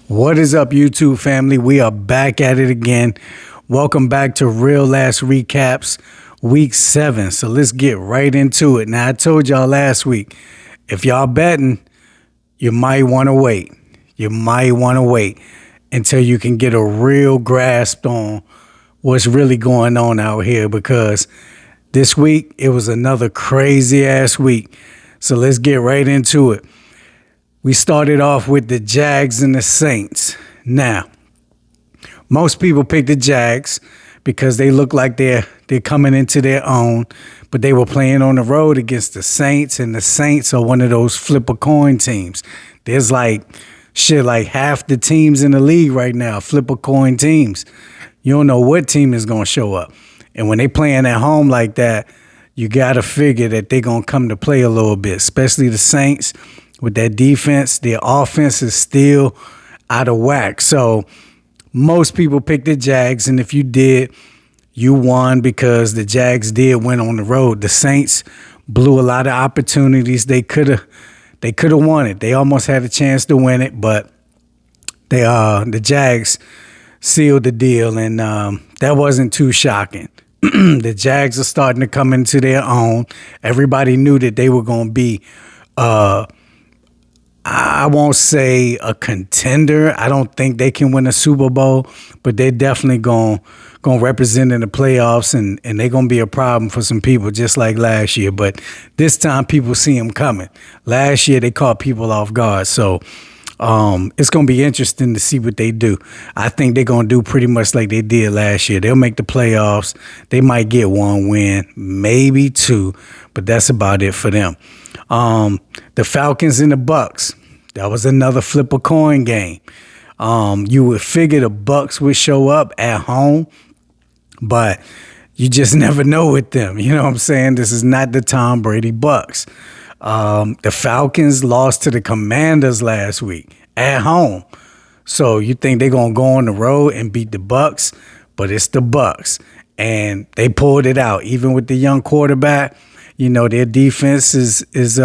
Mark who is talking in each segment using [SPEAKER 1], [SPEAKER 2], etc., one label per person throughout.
[SPEAKER 1] What is up, YouTube family? We are back at it again. Welcome back to Real Last Recaps, week 7. So let's get right into it. Now, I told y'all last week, if y'all betting, you might want to wait. You might want to wait until you can get a real grasp on what's really going on out here, because this week, it was another crazy ass week. So let's get right into it. We started off with the Jags and the Saints. Now, most people pick the Jags because they look like they're coming into their own, but they were playing on the road against the Saints, and the Saints are one of those flip a coin teams. There's like half the teams in the league right now, flip a coin teams. You don't know what team is going to show up. And when they playing at home like that, you got to figure that they're going to come to play a little bit, especially the Saints with that defense. Their offense is still out of whack. So most people pick the Jags, and if you did, you won because the Jags did win on the road. The Saints blew a lot of opportunities. They could have won it. They almost had a chance to win it, but the Jags sealed the deal, and that wasn't too shocking. The Jags are starting to come into their own. Everybody knew that they were going to be, I won't say a contender. I don't think they can win a Super Bowl, but they're definitely going to represent in the playoffs, and they're going to be a problem for some people, just like last year. But this time, people see them coming. Last year, they caught people off guard. So it's going to be interesting to see what they do. I think they're going to do pretty much like they did last year. They'll make the playoffs. They might get one win, maybe two, but that's about it for them. The Falcons and the Bucks, that was another flip a coin game. You would figure the Bucks would show up at home, but you just never know with them. You know what I'm saying? This is not the Tom Brady Bucks. The Falcons lost to the Commanders last week at home. So you think they're going to go on the road and beat the Bucks, but it's the Bucks. And they pulled it out. Even with the young quarterback, you know, their defense is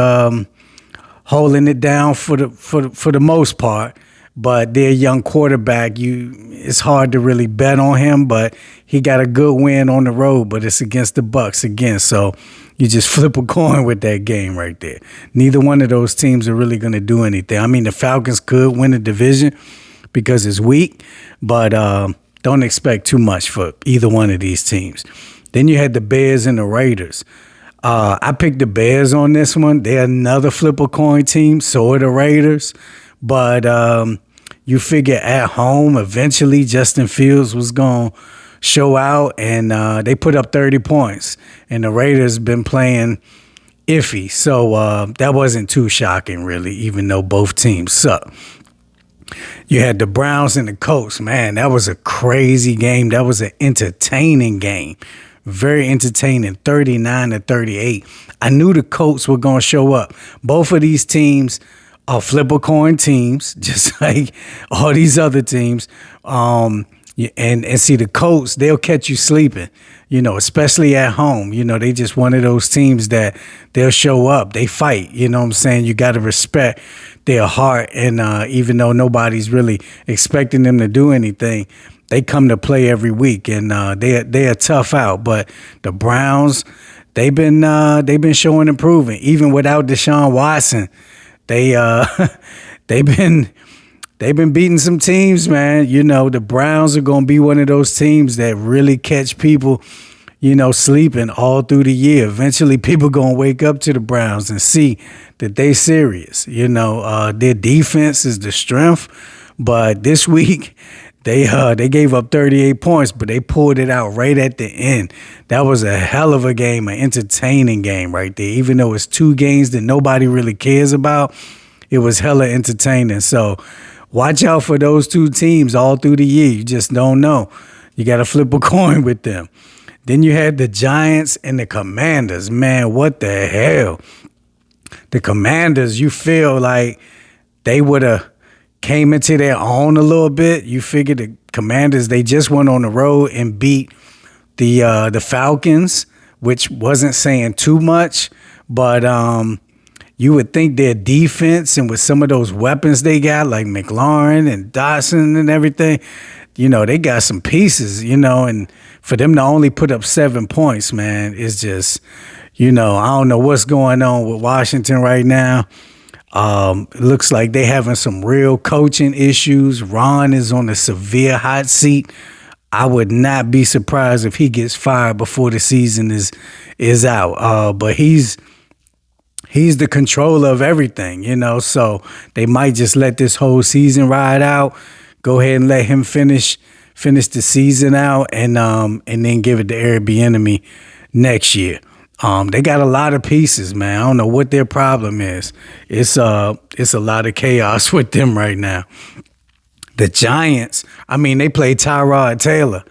[SPEAKER 1] holding it down for the most part. But their young quarterback, it's hard to really bet on him, but he got a good win on the road, but it's against the Bucks again. So you just flip a coin with that game right there. Neither one of those teams are really going to do anything. I mean, the Falcons could win the division because it's weak, but don't expect too much for either one of these teams. Then you had the Bears and the Raiders. I picked the Bears on this one. They're another flip a coin team, so are the Raiders. But you figure at home, eventually Justin Fields was going to show out, and they put up 30 points. And the Raiders been playing iffy. So that wasn't too shocking, really, even though both teams suck. You had the Browns and the Colts. Man, that was a crazy game. That was an entertaining game. Very entertaining, 39-38. I knew the Colts were going to show up. Both of these teams are flip a coin teams, just like all these other teams. And see, the Colts, they'll catch you sleeping, you know, especially at home. You know, they just one of those teams that they'll show up. They fight, you know what I'm saying? You got to respect their heart. And even though nobody's really expecting them to do anything, they come to play every week, and they're tough out. But the Browns, they've been showing improvement. Even without Deshaun Watson, they've been beating some teams, man. You know, the Browns are going to be one of those teams that really catch people, you know, sleeping all through the year. Eventually, people going to wake up to the Browns and see that they serious. You know, their defense is the strength, but this week they gave up 38 points, but they pulled it out right at the end. That was a hell of a game, an entertaining game right there. Even though it's two games that nobody really cares about, it was hella entertaining. So watch out for those two teams all through the year. You just don't know. You got to flip a coin with them. Then you had the Giants and the Commanders. Man, what the hell? The Commanders, you feel like they would have came into their own a little bit. You figure the Commanders, they just went on the road and beat the Falcons, which wasn't saying too much, but you would think their defense and with some of those weapons they got, like McLaurin and Dotson and everything, they got some pieces, and for them to only put up 7 points, man, it's just, I don't know what's going on with Washington right now. It looks like they having some real coaching issues. Ron is on a severe hot seat. I would not be surprised if he gets fired before the season is out. But he's the controller of everything, so they might just let this whole season ride out. Go ahead and let him finish the season out and then give it to Eric Bieniemy next year. They got a lot of pieces, man. I don't know what their problem is. It's a lot of chaos with them right now. The Giants, they play Tyrod Taylor,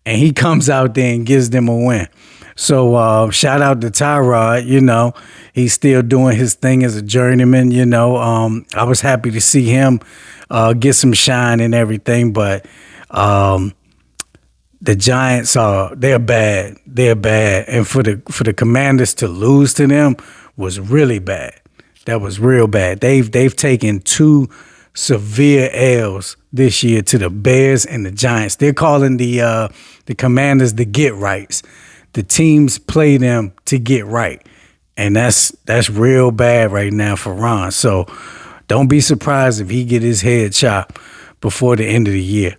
[SPEAKER 1] and he comes out there and gives them a win. So shout out to Tyrod, he's still doing his thing as a journeyman, I was happy to see him get some shine and everything, but the Giants they're bad. They're bad. And for the Commanders to lose to them was really bad. That was real bad. They've taken 2 severe L's this year to the Bears and the Giants. They're calling the Commanders the get rights. The teams play them to get right. And that's real bad right now for Ron. So don't be surprised if he get his head chopped before the end of the year.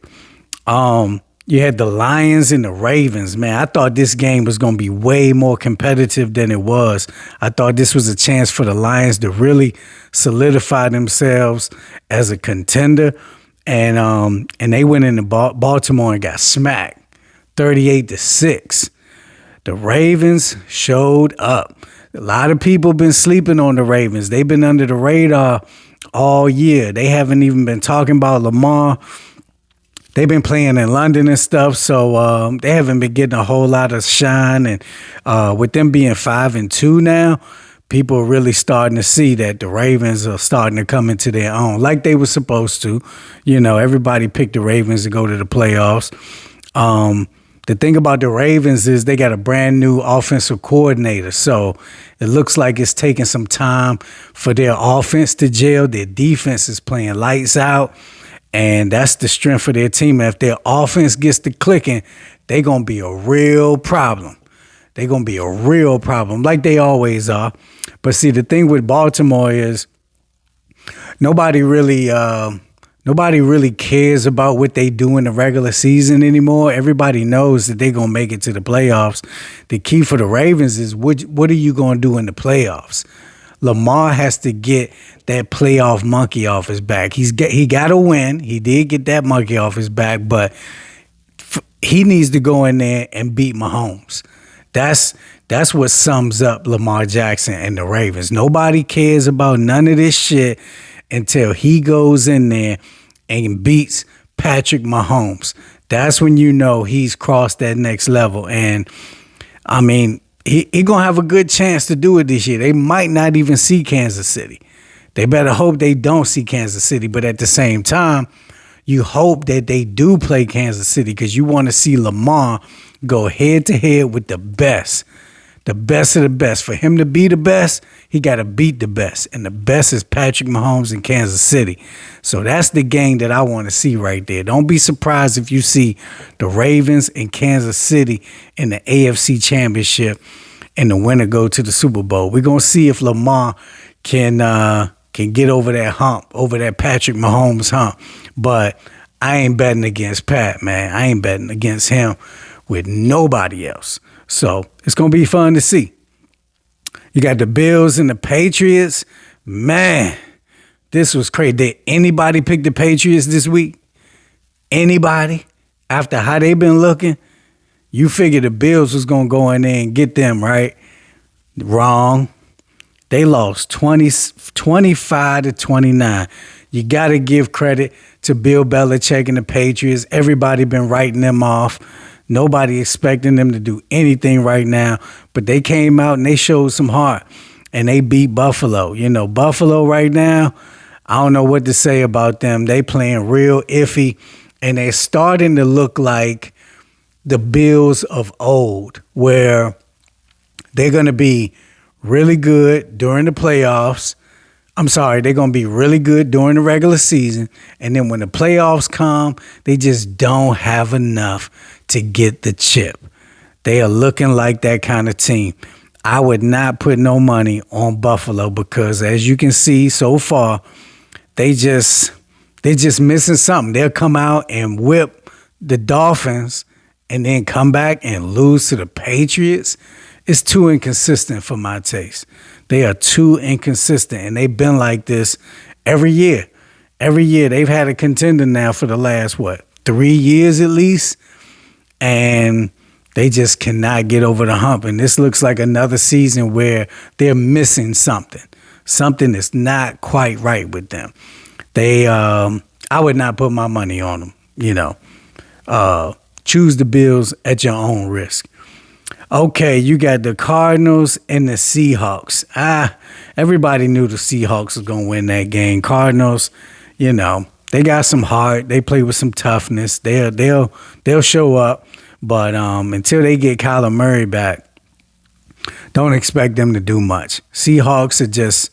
[SPEAKER 1] You had the Lions and the Ravens, man. I thought this game was going to be way more competitive than it was. I thought this was a chance for the Lions to really solidify themselves as a contender. And they went into Baltimore and got smacked 38-6. The Ravens showed up. A lot of people been sleeping on the Ravens. They've been under the radar all year. They haven't even been talking about Lamar. They've been playing in London and stuff, so they haven't been getting a whole lot of shine. And with them being 5-2 now, people are really starting to see that the Ravens are starting to come into their own, like they were supposed to. Everybody picked the Ravens to go to the playoffs. The thing about the Ravens is they got a brand new offensive coordinator, so it looks like it's taking some time for their offense to gel. Their defense is playing lights out. And that's the strength of their team. And if their offense gets to clicking, they're going to be a real problem. They're going to be a real problem, like they always are. But see, the thing with Baltimore is nobody really cares about what they do in the regular season anymore. Everybody knows that they're going to make it to the playoffs. The key for the Ravens is what are you going to do in the playoffs? Lamar has to get that playoff monkey off his back. He got to win. He did get that monkey off his back, but he needs to go in there and beat Mahomes. That's what sums up Lamar Jackson and the Ravens. Nobody cares about none of this shit until he goes in there and beats Patrick Mahomes. That's when you know he's crossed that next level. And He going to have a good chance to do it this year. They might not even see Kansas City. They better hope they don't see Kansas City. But at the same time, you hope that they do play Kansas City because you want to see Lamar go head-to-head with the best of the best. For him to be the best, he got to beat the best. And the best is Patrick Mahomes in Kansas City. So that's the game that I want to see right there. Don't be surprised if you see the Ravens and Kansas City in the AFC Championship and the winner go to the Super Bowl. We're going to see if Lamar can get over that hump, over that Patrick Mahomes hump. But I ain't betting against Pat, man. I ain't betting against him with nobody else. So it's going to be fun to see. You got the Bills and the Patriots. Man, this was crazy. Did anybody pick the Patriots this week? Anybody? After how they been looking? You figured the Bills was going to go in there and get them, right? Wrong. They lost 25-29. You got to give credit to Bill Belichick and the Patriots. Everybody been writing them off. Nobody expecting them to do anything right now. But they came out and they showed some heart. And they beat Buffalo. Buffalo right now, I don't know what to say about them. They playing real iffy. And they're starting to look like the Bills of old, where they're going to be really good during the playoffs. I'm sorry, they're going to be really good during the regular season. And then when the playoffs come, they just don't have enough to get the chip. They are looking like that kind of team. I would not put no money on Buffalo because, as you can see so far, they're just missing something. They'll come out and whip the Dolphins and then come back and lose to the Patriots. It's too inconsistent for my taste. They are too inconsistent, and they've been like this every year. Every year. They've had a contender now for the last, 3 years at least, and they just cannot get over the hump. And this looks like another season where they're missing something. Something is not quite right with them. I would not put my money on them, choose the Bills at your own risk. Okay, you got the Cardinals and the Seahawks. Everybody knew the Seahawks was going to win that game. Cardinals, they got some heart. They play with some toughness. They'll show up. But until they get Kyler Murray back, don't expect them to do much. Seahawks are just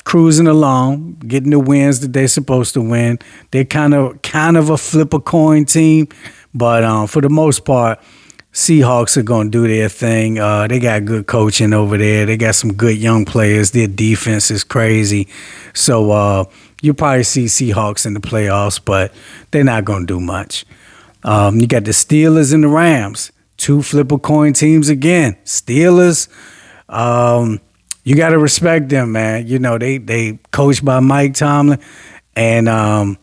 [SPEAKER 1] cruising along, getting the wins that they're supposed to win. They're kind of a flip a coin team, but for the most part, Seahawks are going to do their thing. They got good coaching over there. They got some good young players. Their defense is crazy. So you'll probably see Seahawks in the playoffs, but they're not going to do much. You got the Steelers and the Rams. Two flip-a-coin teams again. Steelers, you got to respect them, man. They coached by Mike Tomlin, and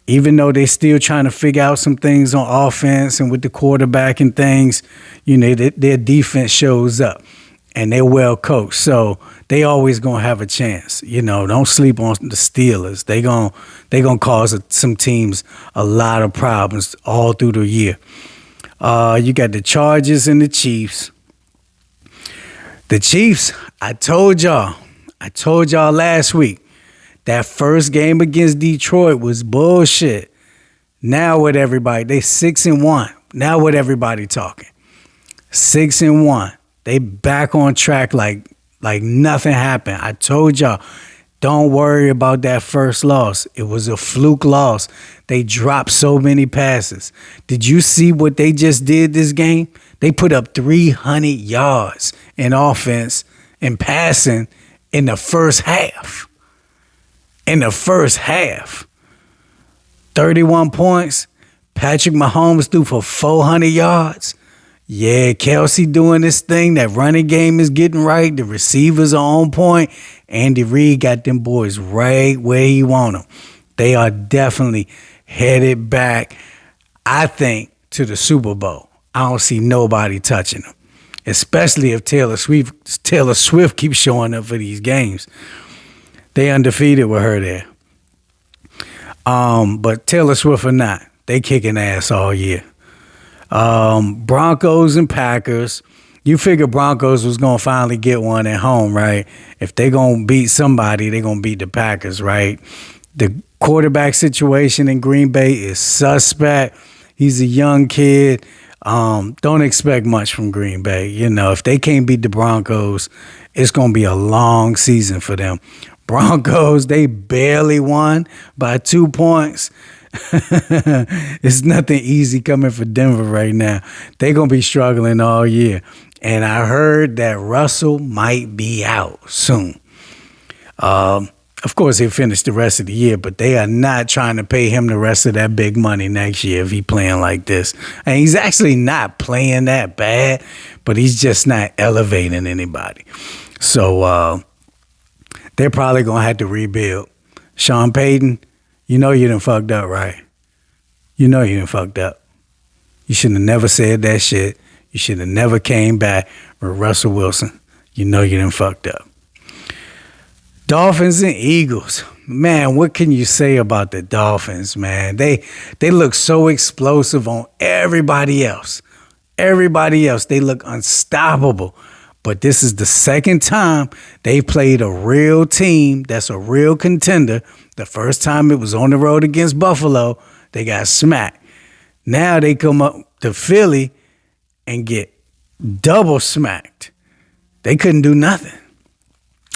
[SPEAKER 1] even though they're still trying to figure out some things on offense and with the quarterback and things, their defense shows up, and they're well coached. So they always going to have a chance. Don't sleep on the Steelers. They gonna cause some teams a lot of problems all through the year. You got the Chargers and the Chiefs. The Chiefs, I told y'all last week, that first game against Detroit was bullshit. Now what everybody, they 6-1. Now what everybody talking? 6-1. They back on track like nothing happened. I told y'all, don't worry about that first loss. It was a fluke loss. They dropped so many passes. Did you see what they just did this game? They put up 300 yards in offense and passing in the first half. 31 points. Patrick Mahomes threw for 400 yards. Yeah, Kelsey doing this thing. That running game is getting right. The receivers are on point. Andy Reid got them boys right where he want them. They are definitely headed back, I think, to the Super Bowl. I don't see nobody touching them, especially if Taylor Swift keeps showing up for these games. They undefeated with her there. But Taylor Swift or not, they kicking ass all year. Broncos and Packers. You figure Broncos was going to finally get one at home, right? If they going to beat somebody, they going to beat the Packers, right? The quarterback situation in Green Bay is suspect. He's a young kid. Don't expect much from Green Bay. If they can't beat the Broncos, it's going to be a long season for them. Broncos, they barely won by 2 points. It's nothing easy coming for Denver right now. They're going to be struggling all year. And I heard that Russell might be out soon. Of course, he'll finish the rest of the year, but they are not trying to pay him the rest of that big money next year if he's playing like this. And he's actually not playing that bad, but he's just not elevating anybody. So they're probably going to have to rebuild. Sean Payton, you done fucked up, right? You done fucked up. You should have never said that shit. You should have never came back with Russell Wilson. You done fucked up. Dolphins and Eagles. Man, what can you say about the Dolphins, man? They look so explosive on everybody else. Everybody else, they look unstoppable. But this is the second time they played a real team that's a real contender. The first time it was on the road against Buffalo, they got smacked. Now they come up to Philly and get double smacked. They couldn't do nothing.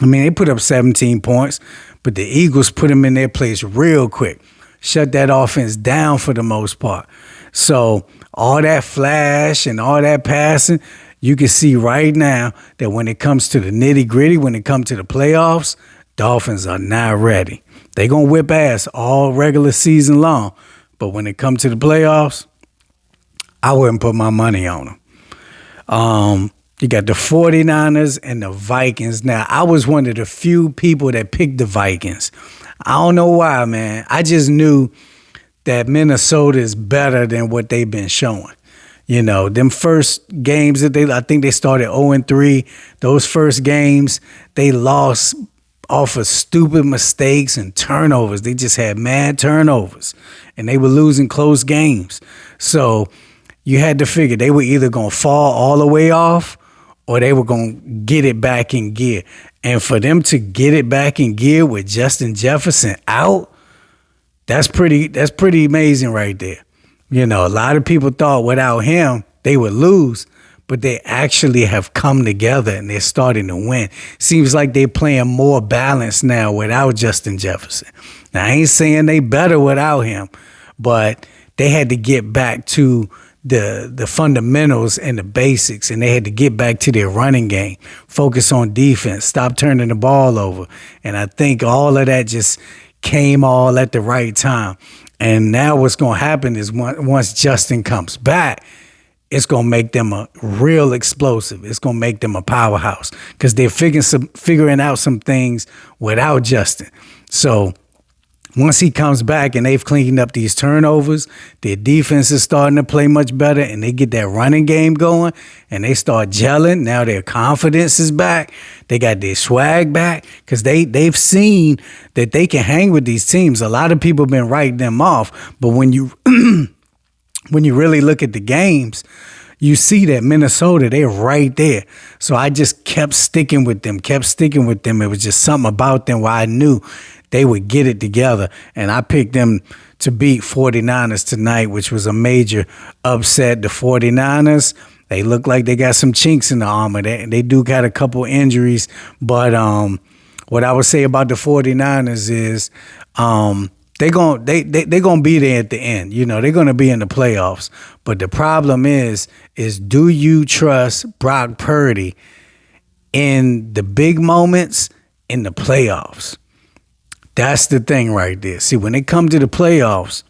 [SPEAKER 1] I mean, they put up 17 points, but the Eagles put them in their place real quick. Shut that offense down for the most part. So all that flash and all that passing, you can see right now that when it comes to the nitty gritty, when it comes to the playoffs, Dolphins are not ready. They're going to whip ass all regular season long. But when it comes to the playoffs, I wouldn't put my money on them. You got the 49ers and the Vikings. Now, I was one of the few people that picked the Vikings. I don't know why, man. I just knew that Minnesota is better than what they've been showing. You know, them first games that I think they started 0-3. Those first games, they lost off of stupid mistakes and turnovers. They just had mad turnovers, and they were losing close games. So you had to figure they were either going to fall all the way off or they were going to get it back in gear. And for them to get it back in gear with Justin Jefferson out, that's pretty amazing right there. You know, a lot of people thought without him they would lose, but they actually have come together and they're starting to win. Seems like they're playing more balanced now without Justin Jefferson. Now, I ain't saying they better without him, but they had to get back to the fundamentals and the basics, and they had to get back to their running game, focus on defense, stop turning the ball over. And I think all of that just came all at the right time. And now what's going to happen is once Justin comes back, it's going to make them a real explosive. It's going to make them a powerhouse because they're figuring out some things without Justin. So once he comes back and they've cleaned up these turnovers, their defense is starting to play much better, and they get that running game going, and they start gelling. Now their confidence is back. They got their swag back because they've seen that they can hang with these teams. A lot of people have been writing them off, but when you when you really look at the games, you see that Minnesota, they're right there. So I just kept sticking with them. It was just something about them where I knew they would get it together. And I picked them to beat 49ers tonight, which was a major upset. The 49ers, they look like they got some chinks in the armor. They do got a couple injuries. But what I would say about the 49ers is they're gonna be there at the end. You know, they're gonna be in the playoffs. But the problem is do you trust Brock Purdy in the big moments in the playoffs? That's the thing right there. See, when they come to the playoffs,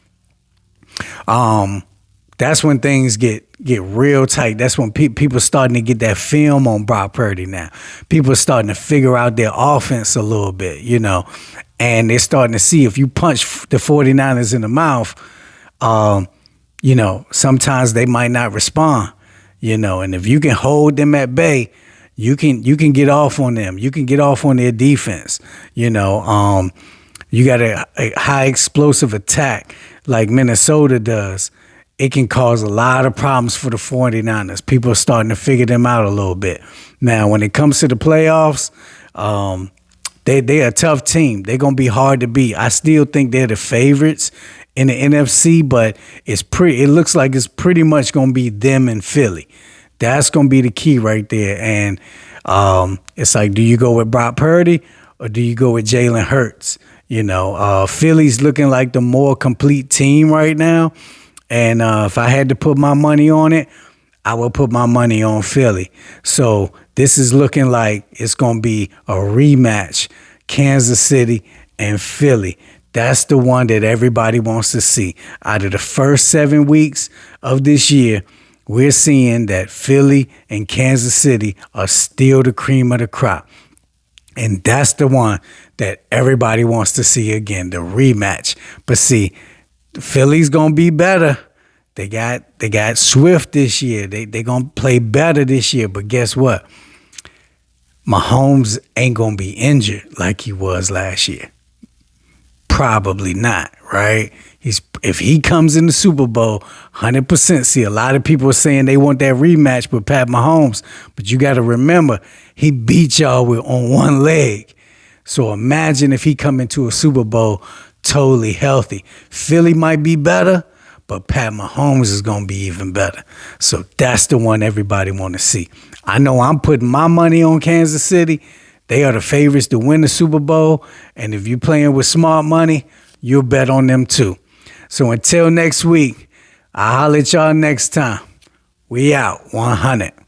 [SPEAKER 1] that's when things get real tight. That's when people starting to get that film on Brock Purdy now. People are starting to figure out their offense a little bit, you know, and they're starting to see if you punch the 49ers in the mouth, you know, sometimes they might not respond, you know, and if you can hold them at bay, you can get off on them. You can get off on their defense, you know. You got a high explosive attack like Minnesota does. It can cause a lot of problems for the 49ers. People are starting to figure them out a little bit. Now, when it comes to the playoffs, they're a tough team. They're going to be hard to beat. I still think they're the favorites in the NFC, but it looks like it's pretty much going to be them and Philly. That's going to be the key right there. And it's like, do you go with Brock Purdy or do you go with Jalen Hurts? You know, Philly's looking like the more complete team right now. And if I had to put my money on it, I would put my money on Philly. So this is looking like it's going to be a rematch, Kansas City and Philly. That's the one that everybody wants to see. Out of the first 7 weeks of this year, we're seeing that Philly and Kansas City are still the cream of the crop. And that's the one that everybody wants to see again, the rematch. But see, Philly's gonna be better. They got Swift this year. They gonna play better this year. But guess what? Mahomes ain't gonna be injured like he was last year. Probably not, right? If he comes in the Super Bowl, 100%. See, a lot of people are saying they want that rematch with Pat Mahomes, but you got to remember, he beat y'all on one leg. So imagine if he come into a Super Bowl totally healthy. Philly might be better, but Pat Mahomes is going to be even better. So that's the one everybody want to see. I know I'm putting my money on Kansas City. They are the favorites to win the Super Bowl. And if you're playing with smart money, you'll bet on them too. So until next week, I'll holler at y'all next time. We out 100.